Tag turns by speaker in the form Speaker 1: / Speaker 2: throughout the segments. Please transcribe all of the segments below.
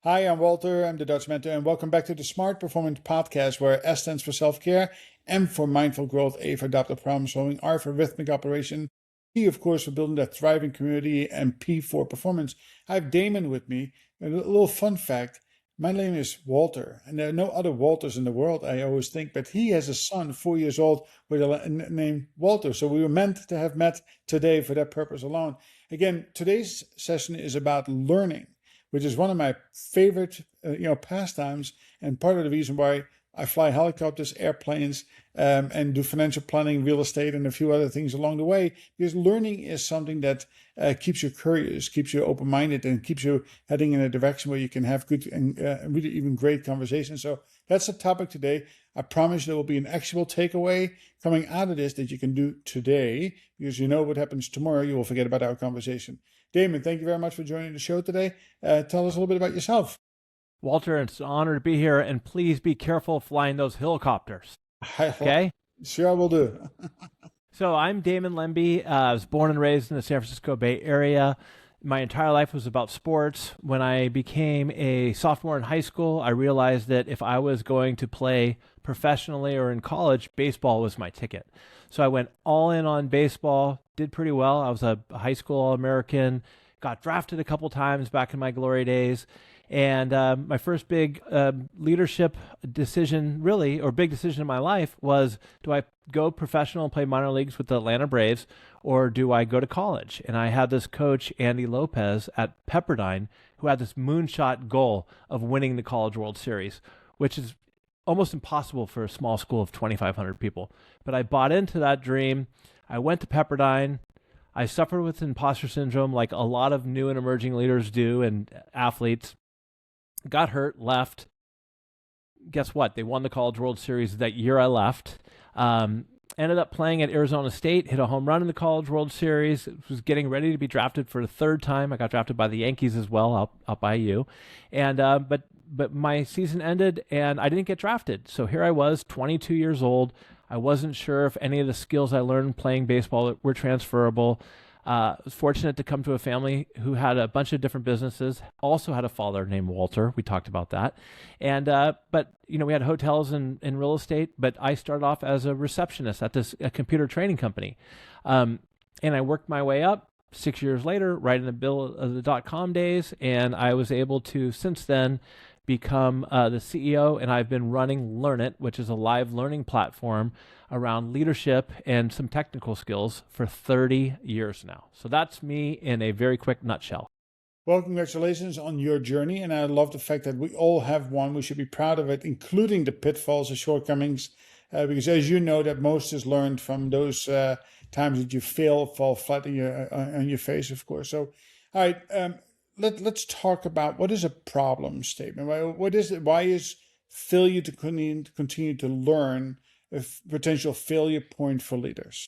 Speaker 1: Hi, I'm Walter. I'm the Dutch mentor, and welcome back to the Smart Performance Podcast, where S stands for self-care, M for mindful growth, A for adaptive problem solving, R for rhythmic operation, P, of course, for building that thriving community, and P for performance. I have Damon with me. A little fun fact: my name is Walter, and there are no other Walters in the world, I always think, but he has a son, 4 years old, with a name Walter. So we were meant to have met today for that purpose alone. Again, today's session is about learning, which is one of my favorite, pastimes, and part of the reason why I fly helicopters, airplanes, and do financial planning, real estate, and a few other things along the way. Because learning is something that keeps you curious, keeps you open-minded, and keeps you heading in a direction where you can have good and really even great conversations. So that's the topic today. I promise there will be an actionable takeaway coming out of this that you can do today, because you know what happens tomorrow, you will forget about our conversation. Damon, thank you very much for joining the show today. Tell us a little bit about yourself.
Speaker 2: Walter, it's an honor to be here, and please be careful flying those helicopters. Okay?
Speaker 1: Sure, I will do.
Speaker 2: So I'm Damon Lembi. I was born and raised in the San Francisco Bay Area. My entire life was about sports. When I became a sophomore in high school, I realized that if I was going to play professionally or in college, baseball was my ticket. So I went all in on baseball, did pretty well. I was a high school All-American, got drafted a couple times back in my glory days. And my first big leadership decision, really, or big decision in my life was, do I go professional and play minor leagues with the Atlanta Braves, or do I go to college? And I had this coach, Andy Lopez, at Pepperdine, who had this moonshot goal of winning the College World Series, which is almost impossible for a small school of 2,500 people. But I bought into that dream. I went to Pepperdine. I suffered with imposter syndrome like a lot of new and emerging leaders do and athletes. Got hurt, left. Guess what? They won the College World Series that year I left. Ended up playing at Arizona State, hit a home run in the College World Series. Was getting ready to be drafted for the third time. I got drafted by the Yankees as well, out by you. And but my season ended and I didn't get drafted. So here I was, 22 years old. I wasn't sure if any of the skills I learned playing baseball were transferable. I was fortunate to come to a family who had a bunch of different businesses, also had a father named Walter. We talked about that. And, but, we had hotels and real estate, but I started off as a receptionist at a computer training company. And I worked my way up 6 years later, right in the middle of the dot-com days. And I was able to, since then, become the CEO, and I've been running Learn It, which is a live learning platform around leadership and some technical skills for 30 years now. So that's me in a very quick nutshell.
Speaker 1: Well, congratulations on your journey. And I love the fact that we all have one. We should be proud of it, including the pitfalls and shortcomings, because as you know, that most is learned from those times that you fall flat on your face, of course. So, all right, let's talk about what is a problem statement. What is it? Why is failure to continue to learn a potential failure point for leaders?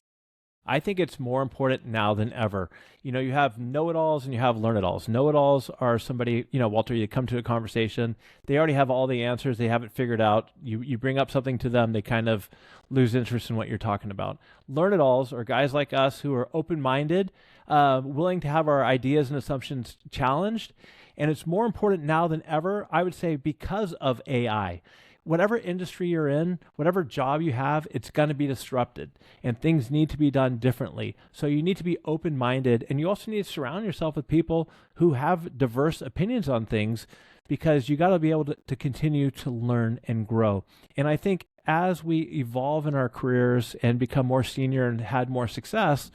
Speaker 2: I think it's more important now than ever. You have know-it-alls and you have learn-it-alls. Know-it-alls are somebody, Walter, you come to a conversation, they already have all the answers, they have it figured out. You bring up something to them, they kind of lose interest in what you're talking about. Learn-it-alls are guys like us who are open-minded, willing to have our ideas and assumptions challenged. And it's more important now than ever, I would say, because of AI. Whatever industry you're in, whatever job you have, it's going to be disrupted and things need to be done differently. So you need to be open-minded, and you also need to surround yourself with people who have diverse opinions on things, because you got to be able to continue to learn and grow. And I think as we evolve in our careers and become more senior and had more success,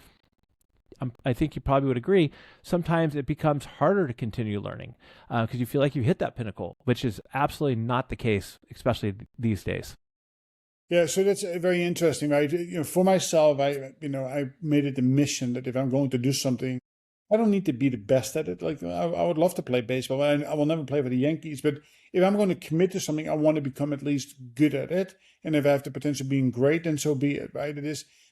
Speaker 2: I think you probably would agree, sometimes it becomes harder to continue learning because you feel like you hit that pinnacle, which is absolutely not the case, especially these days.
Speaker 1: Yeah, so that's very interesting, right? For myself, I made it a mission that if I'm going to do something, I don't need to be the best at it. Like I would love to play baseball. I will never play for the Yankees, but if I'm going to commit to something, I want to become at least good at it. And if I have the potential of being great, then so be it, right?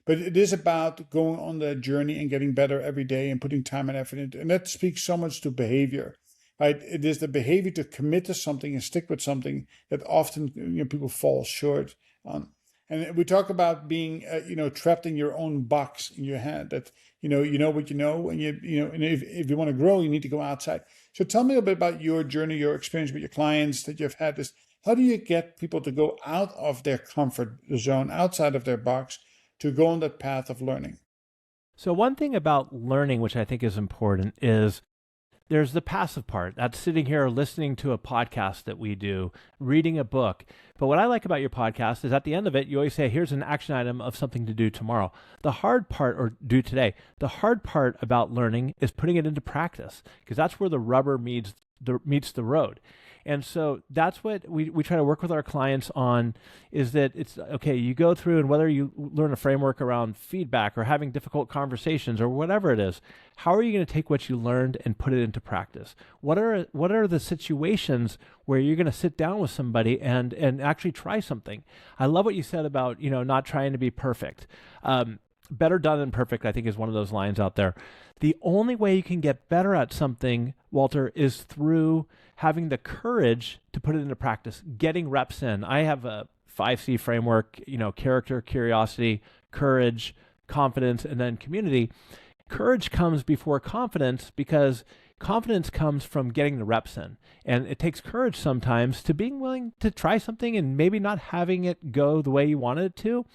Speaker 1: But it is about going on that journey and getting better every day and putting time and effort into it. And that speaks so much to behavior, right? It is the behavior to commit to something and stick with something that often people fall short on. And we talk about being, trapped in your own box in your head. That you know what you know, and and if you want to grow, you need to go outside. So tell me a bit about your journey, your experience with your clients that you've had this. How do you get people to go out of their comfort zone, outside of their box, to go on that path of learning?
Speaker 2: So one thing about learning, which I think is important, is there's the passive part. That's sitting here listening to a podcast that we do, reading a book. But what I like about your podcast is at the end of it, you always say, here's an action item of something to do tomorrow. The hard part, or do today, the hard part about learning is putting it into practice, because that's where the rubber meets the road. And so that's what we try to work with our clients on, is that it's okay, you go through, and whether you learn a framework around feedback or having difficult conversations or whatever it is, how are you going to take what you learned and put it into practice? What are the situations where you're going to sit down with somebody and actually try something? I love what you said about, not trying to be perfect. Better done than perfect, I think, is one of those lines out there. The only way you can get better at something, Walter, is through having the courage to put it into practice, getting reps in. I have a 5C framework, character, curiosity, courage, confidence, and then community. Courage comes before confidence, because confidence comes from getting the reps in. And it takes courage sometimes to being willing to try something and maybe not having it go the way you wanted it to.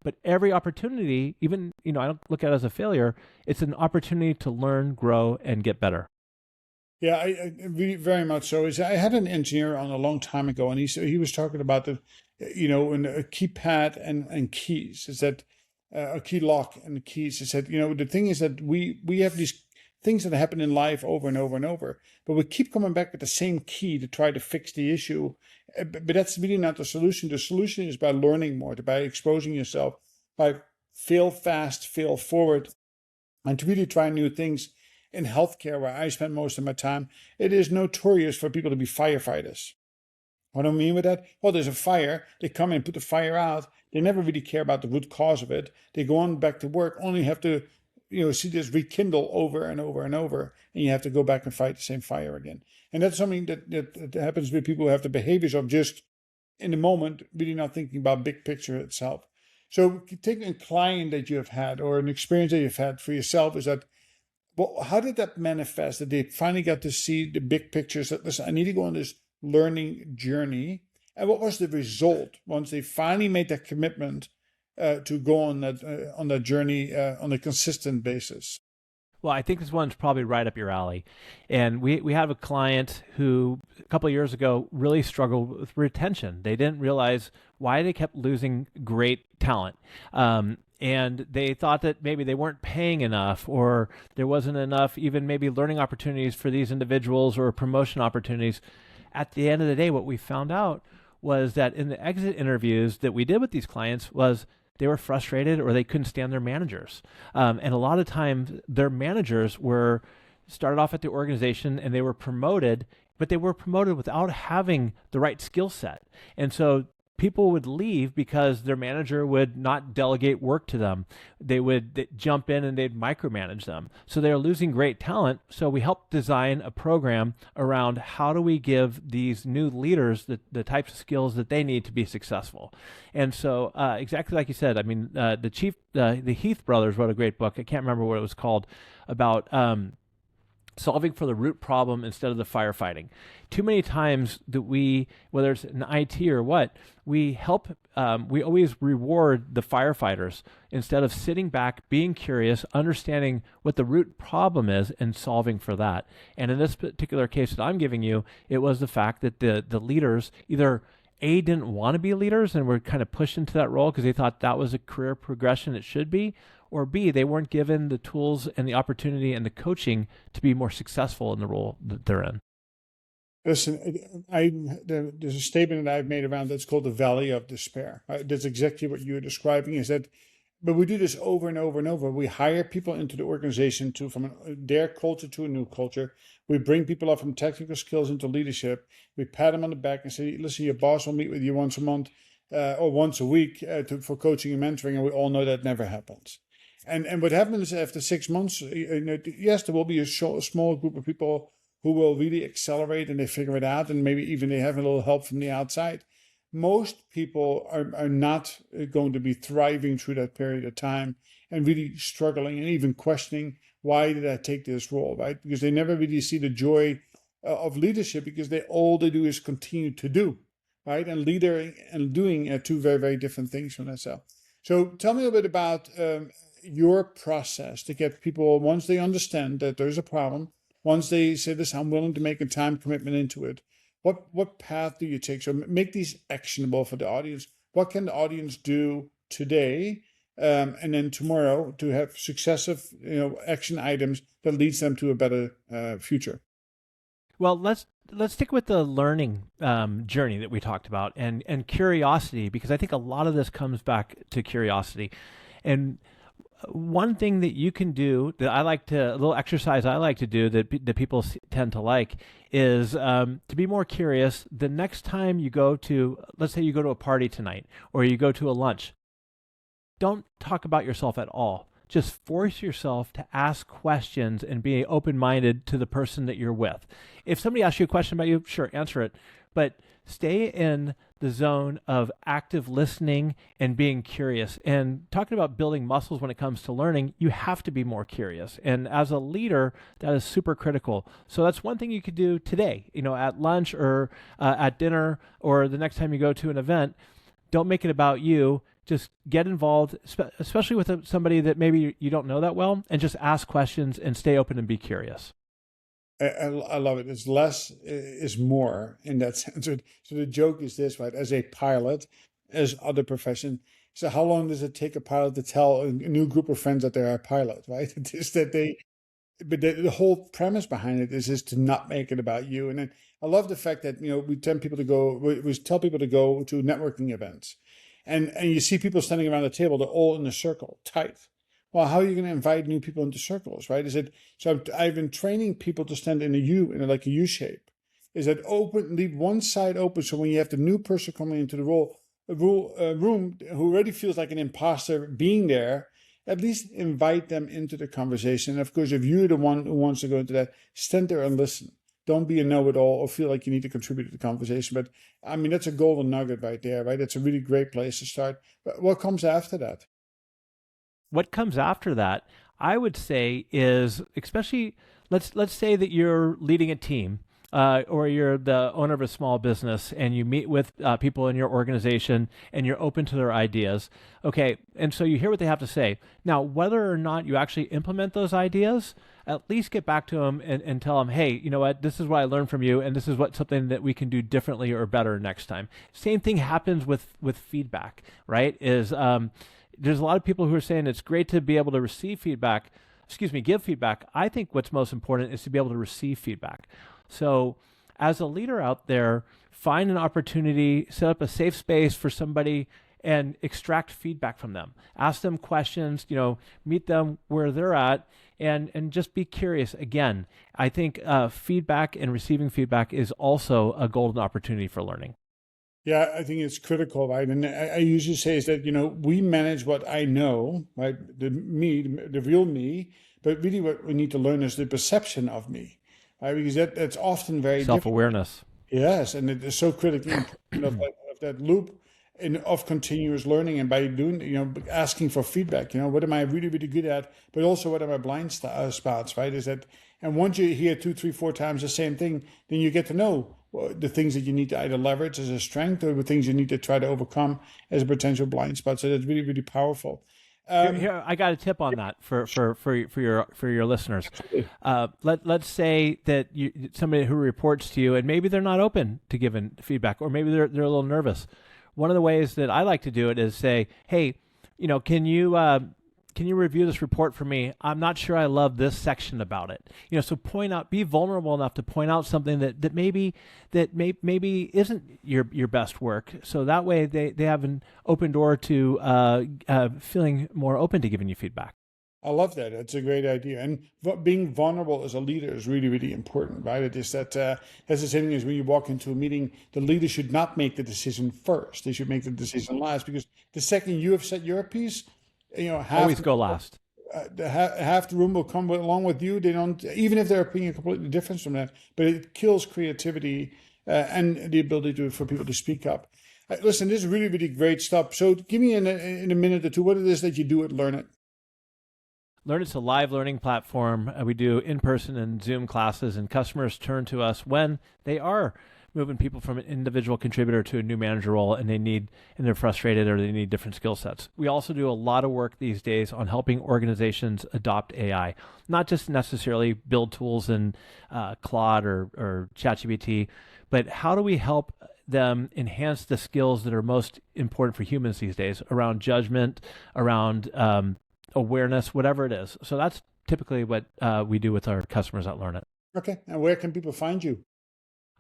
Speaker 2: But every opportunity, even, I don't look at it as a failure, it's an opportunity to learn, grow, and get better.
Speaker 1: Yeah, I very much so. I had an engineer on a long time ago, and he was talking about in a keypad and keys. Is that a key lock and keys? He said, the thing is that we have these things that happen in life over and over and over, but we keep coming back with the same key to try to fix the issue. But that's really not the solution. The solution is by learning more, by exposing yourself, by fail fast, fail forward, and to really try new things. In healthcare, where I spend most of my time, it is notorious for people to be firefighters. What do I mean with that? Well, there's a fire. They come in, put the fire out. They never really care about the root cause of it. They go on back to work, only have to, see this rekindle over and over and over. And you have to go back and fight the same fire again. And that's something that happens with people who have the behaviors of just in the moment, really not thinking about big picture itself. So take a client that you have had, or an experience that you've had for yourself, is that, well, how did that manifest, that they finally got to see the big pictures, that, listen, I need to go on this learning journey? And what was the result once they finally made that commitment to go on that journey on a consistent basis?
Speaker 2: Well, I think this one's probably right up your alley. And we have a client who a couple of years ago really struggled with retention. They didn't realize why they kept losing great talent. And they thought that maybe they weren't paying enough, or there wasn't enough even maybe learning opportunities for these individuals, or promotion opportunities. At the end of the day, what we found out was that in the exit interviews that we did with these clients was they were frustrated, or they couldn't stand their managers. And a lot of times their managers started off at the organization and they were promoted, but they were promoted without having the right skill set. And so people would leave because their manager would not delegate work to them. They'd jump in and they'd micromanage them. So they're losing great talent. So we helped design a program around how do we give these new leaders the types of skills that they need to be successful. And so exactly like you said, I mean, the Heath brothers wrote a great book. I can't remember what it was called, about solving for the root problem instead of the firefighting. Too many times that whether it's in IT or what, we always reward the firefighters instead of sitting back, being curious, understanding what the root problem is and solving for that. And in this particular case that I'm giving you, it was the fact that the leaders either didn't want to be leaders and were kind of pushed into that role because they thought that was a career progression it should be, or B, they weren't given the tools and the opportunity and the coaching to be more successful in the role that they're in.
Speaker 1: Listen, there's a statement that I've made around that's called the valley of despair. That's exactly what you're describing, is that, but we do this over and over and over. We hire people into the organization from their culture to a new culture. We bring people up from technical skills into leadership. We pat them on the back and say, listen, your boss will meet with you once a month or once a week for coaching and mentoring. And we all know that never happens. And what happens after 6 months, yes, there will be a small group of people who will really accelerate and they figure it out, and maybe even they have a little help from the outside. Most people are not going to be thriving through that period of time and really struggling and even questioning, why did I take this role, right? Because they never really see the joy of leadership, because all they do is continue to do, right? And leading and doing are two very, very different things from themselves. So tell me a bit about your process to get people, once they understand that there's a problem, once they say this, I'm willing to make a time commitment into it. What path do you take? So make these actionable for the audience. What can the audience do today and then tomorrow to have successive, action items that leads them to a better future?
Speaker 2: Well, let's stick with the learning journey that we talked about, and curiosity, because I think a lot of this comes back to curiosity. And one thing that you can do that a little exercise I like to do that people tend to like is to be more curious. The next time you go to, let's say you go to a party tonight or you go to a lunch, don't talk about yourself at all. Just force yourself to ask questions and be open-minded to the person that you're with. If somebody asks you a question about you, sure, answer it, but stay in the zone of active listening and being curious. And talking about building muscles when it comes to learning, you have to be more curious. And as a leader, that is super critical. So that's one thing you could do today, at lunch or at dinner or the next time you go to an event. Don't make it about you. Just get involved, especially with somebody that maybe you don't know that well, and just ask questions and stay open and be curious.
Speaker 1: I love it. It's less is more in that sense. So the joke is this, right? As a pilot, as other profession, so how long does it take a pilot to tell a new group of friends that they're a pilot, right? It is that but the whole premise behind it is to not make it about you. And then I love the fact that, we tell people to go to networking events. And you see people standing around the table, they're all in a circle, tight. Well, how are you going to invite new people into circles, right? I've been training people to stand in like a U shape. Is that open, leave one side open, so when you have the new person coming into the room who already feels like an imposter being there, at least invite them into the conversation. And of course, if you're the one who wants to go into that, stand there and listen. Don't be a know-it-all or feel like you need to contribute to the conversation. But I mean, that's a golden nugget right there, right? It's a really great place to start. But what comes after that?
Speaker 2: What comes after that, I would say, is especially let's say that you're leading a team or you're the owner of a small business and you meet with people in your organization and you're open to their ideas. Okay, and so you hear what they have to say. Now, whether or not you actually implement those ideas, at least get back to them and tell them, hey, you know what, this is what I learned from you, and this is something that we can do differently or better next time. Same thing happens with feedback, right? There's a lot of people who are saying it's great to be able to give feedback. I think what's most important is to be able to receive feedback. So as a leader out there, find an opportunity, set up a safe space for somebody and extract feedback from them. Ask them questions, meet them where they're at, and just be curious. Again, I think feedback and receiving feedback is also a golden opportunity for learning.
Speaker 1: Yeah, I think it's critical, right? And I usually say is that, we manage what I know, right? The real me, but really what we need to learn is the perception of me, right? Because that's often very
Speaker 2: self-awareness.
Speaker 1: Yes, and it is so critically important of that loop of continuous learning, and by doing, asking for feedback, what am I really, really good at, but also what are my blind spots, right? And once you hear 2, 3, 4 times the same thing, then you get to know the things that you need to either leverage as a strength or the things you need to try to overcome as a potential blind spot. So that's really, really powerful.
Speaker 2: Here, I got a tip on that for your listeners. Let's say that somebody who reports to you, and maybe they're not open to giving feedback, or maybe they're a little nervous. One of the ways that I like to do it is say, hey, can you review this report for me? I'm not sure I love this section about it. So be vulnerable enough to point out something that maybe isn't your best work. So that way they have an open door to feeling more open to giving you feedback.
Speaker 1: I love that. It's a great idea. And being vulnerable as a leader is really, really important, right? It is that's the same thing as when you walk into a meeting, the leader should not make the decision first. They should make the decision last, because the second you have said your piece,
Speaker 2: always go last.
Speaker 1: Half the room will come along with you. They don't, even if their opinion is completely different from that, but it kills creativity and the ability for people to speak up. Listen, this is really, really great stuff. So give me in a minute or two what it is that you do at Learn It.
Speaker 2: Learn it's a live learning platform. We do in-person and Zoom classes, and customers turn to us when they are moving people from an individual contributor to a new manager role, and they're frustrated or they need different skill sets. We also do a lot of work these days on helping organizations adopt AI, not just necessarily build tools in Claude or ChatGPT, but how do we help them enhance the skills that are most important for humans these days around judgment, around awareness, whatever it is. So that's typically what we do with our customers at Learn It.
Speaker 1: Okay. And where can people find you?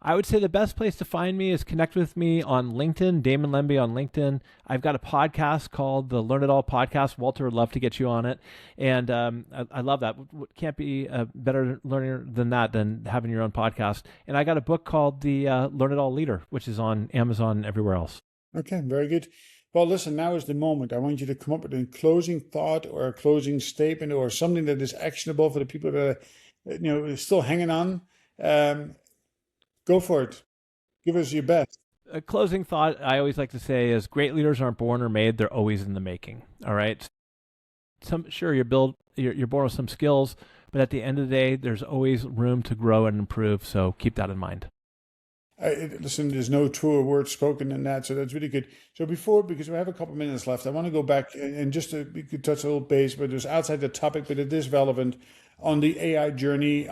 Speaker 2: I would say the best place to find me is connect with me on LinkedIn, Damon Lembi on LinkedIn. I've got a podcast called the Learn It All Podcast. Walter would love to get you on it. And I love that. Can't be a better learner than that, than having your own podcast. And I got a book called The Learn It All Leader, which is on Amazon and everywhere else.
Speaker 1: Okay, very good. Well, listen, now is the moment. I want you to come up with a closing thought or a closing statement or something that is actionable for the people that are still hanging on. Go for it. Give us your best.
Speaker 2: A closing thought I always like to say is great leaders aren't born or made, they're always in the making. All right. Sure, you're born with some skills, but at the end of the day, there's always room to grow and improve. So keep that in mind.
Speaker 1: Listen, there's no truer word spoken than that, so that's really good. So because we have a couple minutes left, I want to go back and just we could touch a little base, but it's outside the topic, but it is relevant on the AI journey.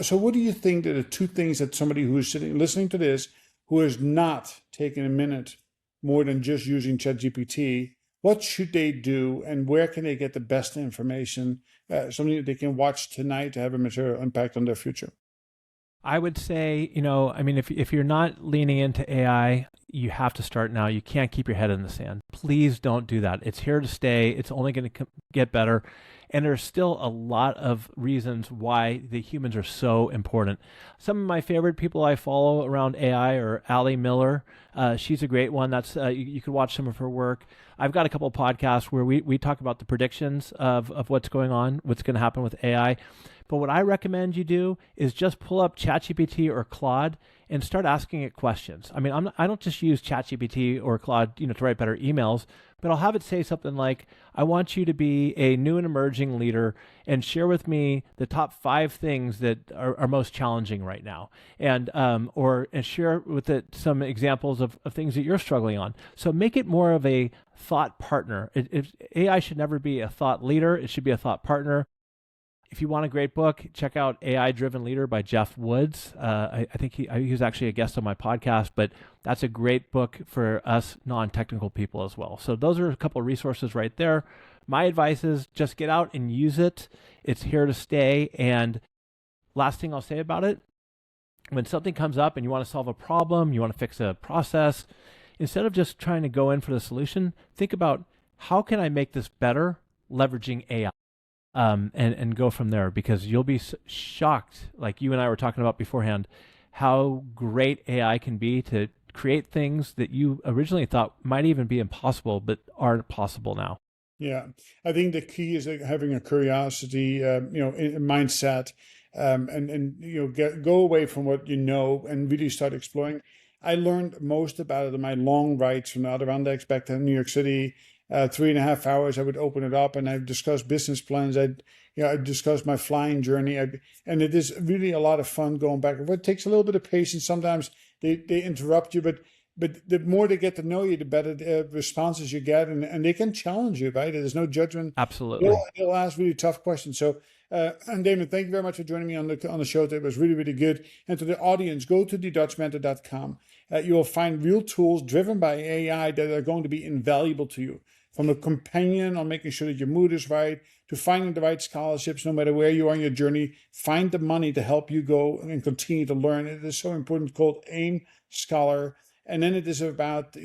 Speaker 1: So what do you think are the two things that somebody who is listening to this, who has not taken a minute more than just using ChatGPT, what should they do, and where can they get the best information, something that they can watch tonight to have a material impact on their future?
Speaker 2: I would say, if you're not leaning into AI, you have to start now. You can't keep your head in the sand. Please don't do that. It's here to stay. It's only going to get better. And there's still a lot of reasons why the humans are so important. Some of my favorite people I follow around AI are Ali Miller. She's a great one. That's you could watch some of her work. I've got a couple of podcasts where we talk about the predictions of what's going on, what's going to happen with AI. But what I recommend you do is just pull up ChatGPT or Claude and start asking it questions. I mean, I don't just use ChatGPT or Claude, to write better emails, but I'll have it say something like, I want you to be a new and emerging leader and share with me the top 5 things that are most challenging right now. And share with it some examples of things that you're struggling on. So make it more of a thought partner. AI should never be a thought leader. It should be a thought partner. If you want a great book, check out AI Driven Leader by Jeff Woods. I think he was actually a guest on my podcast, but that's a great book for us non-technical people as well. So those are a couple of resources right there. My advice is just get out and use it. It's here to stay. And last thing I'll say about it, when something comes up and you want to solve a problem, you want to fix a process, instead of just trying to go in for the solution, think about how can I make this better leveraging AI? And go from there, because you'll be shocked, like you and I were talking about beforehand, how great AI can be to create things that you originally thought might even be impossible, but aren't possible now.
Speaker 1: Yeah, I think the key is having a curiosity, mindset, go away from what you know and really start exploring. I learned most about it in my long rides from the Adirondacks back to New York City. 3.5 hours, I would open it up and I'd discuss business plans. I'd discuss my flying journey. And it is really a lot of fun going back. It takes a little bit of patience. Sometimes they interrupt you, but the more they get to know you, the better the responses you get. And they can challenge you, right? There's no judgment.
Speaker 2: Absolutely.
Speaker 1: They'll ask really tough questions. So, and Damon, thank you very much for joining me on the show today. It was really, really good. And to the audience, go to thedutchmentor.com. You will find real tools driven by AI that are going to be invaluable to you. From a companion on making sure that your mood is right, to finding the right scholarships, no matter where you are on your journey, find the money to help you go and continue to learn. It is so important, called AIM Scholar. And then it is about,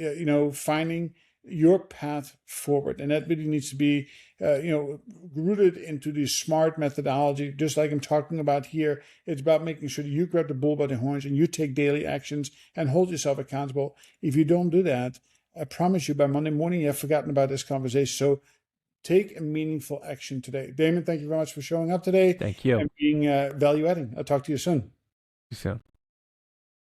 Speaker 1: finding your path forward. And that really needs to be, rooted into the SMART methodology, just like I'm talking about here. It's about making sure that you grab the bull by the horns and you take daily actions and hold yourself accountable. If you don't do that, I promise you by Monday morning, you have forgotten about this conversation. So take a meaningful action today. Damon, thank you very much for showing up today.
Speaker 2: Thank you.
Speaker 1: And being value adding. I'll talk to you soon.
Speaker 2: See you soon.